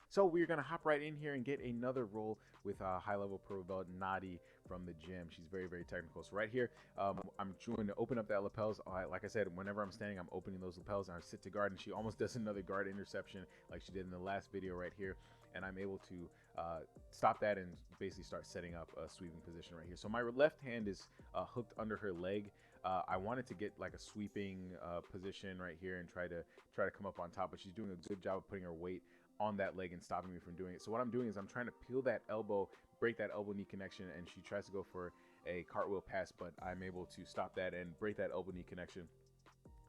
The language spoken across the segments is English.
So we're gonna hop right in here and get another roll with high-level Purple Belt Nadi from the gym. She's very, very technical. So right here, I'm going to open up that lapels. Like I said, whenever I'm standing, I'm opening those lapels, and I sit to guard, and she almost does another guard interception like she did in the last video right here. And I'm able to stop that and basically start setting up a sweeping position right here. So my left hand is hooked under her leg. I wanted to get like a sweeping position right here and try to come up on top, but she's doing a good job of putting her weight on that leg and stopping me from doing it. So what I'm doing is I'm trying to peel that elbow, break that elbow knee connection, and she tries to go for a cartwheel pass, but I'm able to stop that and break that elbow knee connection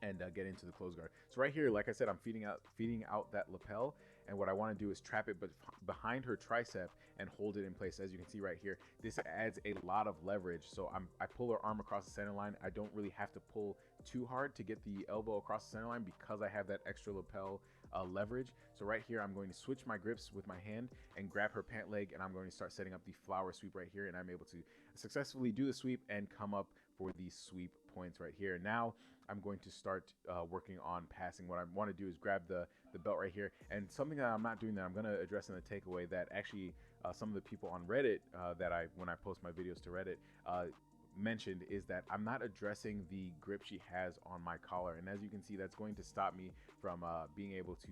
and get into the close guard. So right here, like I said, I'm feeding out that lapel, and what I want to do is trap it but behind her tricep and hold it in place. As you can see right here, this adds a lot of leverage. So I pull her arm across the center line. I don't really have to pull too hard to get the elbow across the center line because I have that extra lapel leverage. So right here, I'm going to switch my grips with my hand and grab her pant leg, and I'm going to start setting up the flower sweep right here, and I'm able to successfully do the sweep and come up for the sweep points right here. Now I'm going to start working on passing. What I want to do is grab the belt right here, and something that I'm not doing that I'm going to address in the takeaway that actually some of the people on Reddit when I post my videos to Reddit mentioned is that I'm not addressing the grip she has on my collar, and as you can see, that's going to stop me from being able to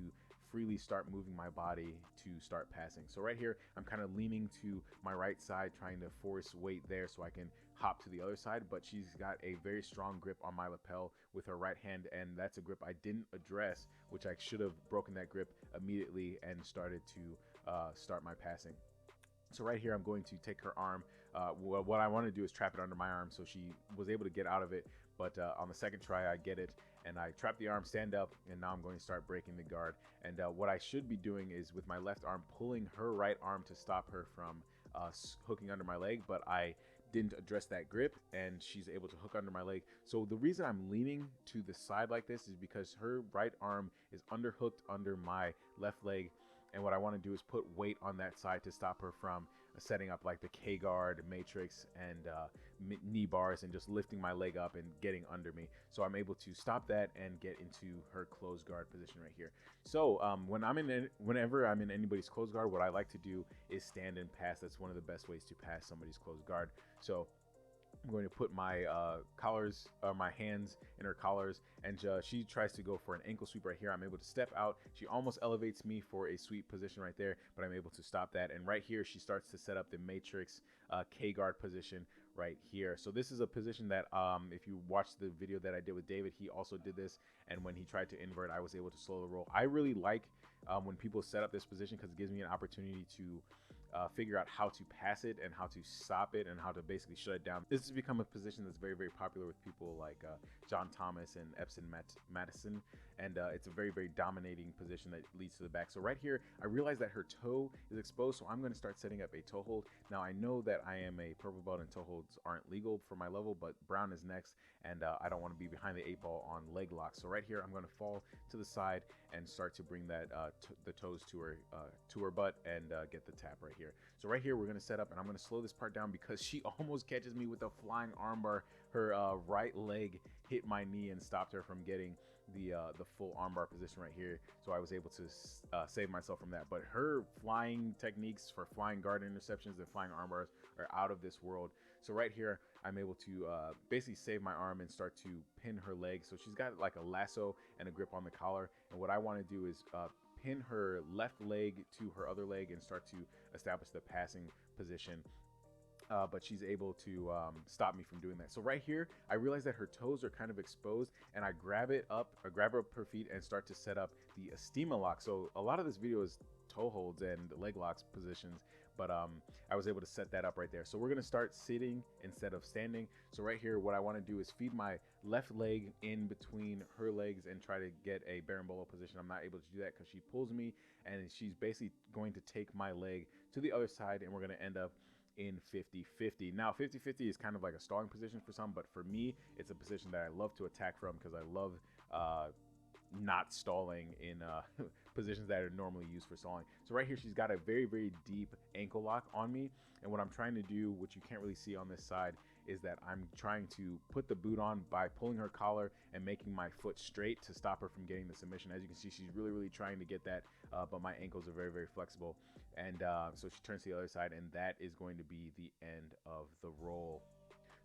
freely start moving my body to start passing. So right here, I'm kind of leaning to my right side, trying to force weight there so I can hop to the other side, but she's got a very strong grip on my lapel with her right hand, and that's a grip I didn't address, which I should have broken that grip immediately and started to start my passing. So right here, I'm going to take her arm. What I want to do is trap it under my arm, so she was able to get out of it. But on the second try, I get it, and I trap the arm, stand up, and now I'm going to start breaking the guard. And what I should be doing is with my left arm, pulling her right arm to stop her from hooking under my leg, but I didn't address that grip, and she's able to hook under my leg. So the reason I'm leaning to the side like this is because her right arm is underhooked under my left leg, and what I want to do is put weight on that side to stop her from setting up like the K guard, matrix, and knee bars, and just lifting my leg up and getting under me. So I'm able to stop that and get into her closed guard position right here. So whenever I'm in anybody's closed guard, what I like to do is stand and pass. That's one of the best ways to pass somebody's closed guard. So I'm going to put my my hands in her collars, and she tries to go for an ankle sweep right here. I'm able to step out. She almost elevates me for a sweep position right there, but I'm able to stop that. And right here, she starts to set up the matrix K guard position right here. So this is a position that if you watch the video that I did with David, he also did this, and when he tried to invert, I was able to slow the roll. I really like when people set up this position because it gives me an opportunity to figure out how to pass it and how to stop it and how to basically shut it down. This has become a position that's very, very popular with people like John Thomas and Epson Madison, and it's a very, very dominating position that leads to the back. So right here, I realize that her toe is exposed, so I'm going to start setting up a toe hold. Now I know that I am a purple belt and toe holds aren't legal for my level, but brown is next, and I don't want to be behind the 8-ball on leg locks. So right here, I'm going to fall to the side and start to bring that the toes to her butt and get the tap right here. So right here, we're going to set up, and I'm going to slow this part down because she almost catches me with a flying armbar. Her right leg hit my knee and stopped her from getting the full armbar position right here. So I was able to save myself from that. But her flying techniques for flying guard interceptions and flying armbars are out of this world. So right here, I'm able to basically save my arm and start to pin her leg. So she's got like a lasso and a grip on the collar. And what I want to do is pin her left leg to her other leg and start to establish the passing position. But she's able to stop me from doing that. So right here, I realize that her toes are kind of exposed, and I grab her up her feet and start to set up the Estima lock. So a lot of this video is toe holds and leg locks positions, but I was able to set that up right there. So we're gonna start sitting instead of standing. So right here, what I want to do is feed my left leg in between her legs and try to get a berimbolo position. I'm not able to do that because she pulls me, and she's basically going to take my leg to the other side, and we're gonna end up in 50-50. Now 50-50 is kind of like a stalling position for some, but for me, it's a position that I love to attack from because I love not stalling in positions that are normally used for stalling. So right here, she's got a very, very deep ankle lock on me. And what I'm trying to do, which you can't really see on this side, is that I'm trying to put the boot on by pulling her collar and making my foot straight to stop her from getting the submission. As you can see, she's really, really trying to get that, but my ankles are very, very flexible. And so she turns to the other side, and that is going to be the end of the roll.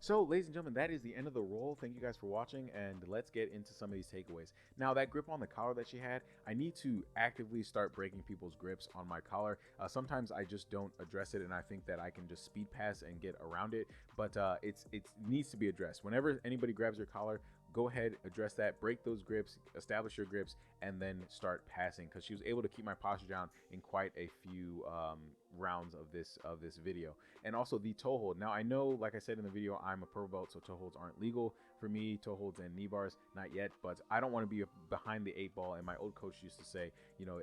So, ladies and gentlemen, that is the end of the roll. Thank you guys for watching, and let's get into some of these takeaways. Now, that grip on the collar that she had, I need to actively start breaking people's grips on my collar. Sometimes I just don't address it, and I think that I can just speed pass and get around it, but it needs to be addressed. Whenever anybody grabs your collar, go ahead, address that, break those grips, establish your grips, and then start passing, because she was able to keep my posture down in quite a few rounds of this video. And also the toe hold. Now, I know, like I said in the video, I'm a purple belt, so toe holds aren't legal for me, toe holds and knee bars not yet, but I don't want to be behind the 8 ball. And my old coach used to say, you know,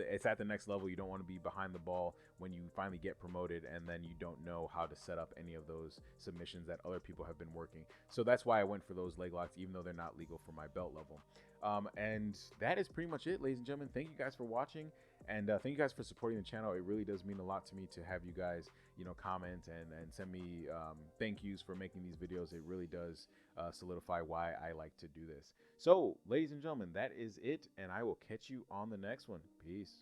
it's at the next level. You don't want to be behind the ball when you finally get promoted, and then you don't know how to set up any of those submissions that other people have been working. So that's why I went for those leg locks, even though they're not legal for my belt level. And that is pretty much it, ladies and gentlemen. Thank you guys for watching, and thank you guys for supporting the channel. It really does mean a lot to me to have you guys, you know, comment and send me thank yous for making these videos. It really does solidify why I like to do this. So, ladies and gentlemen, that is it, and I will catch you on the next one. Peace.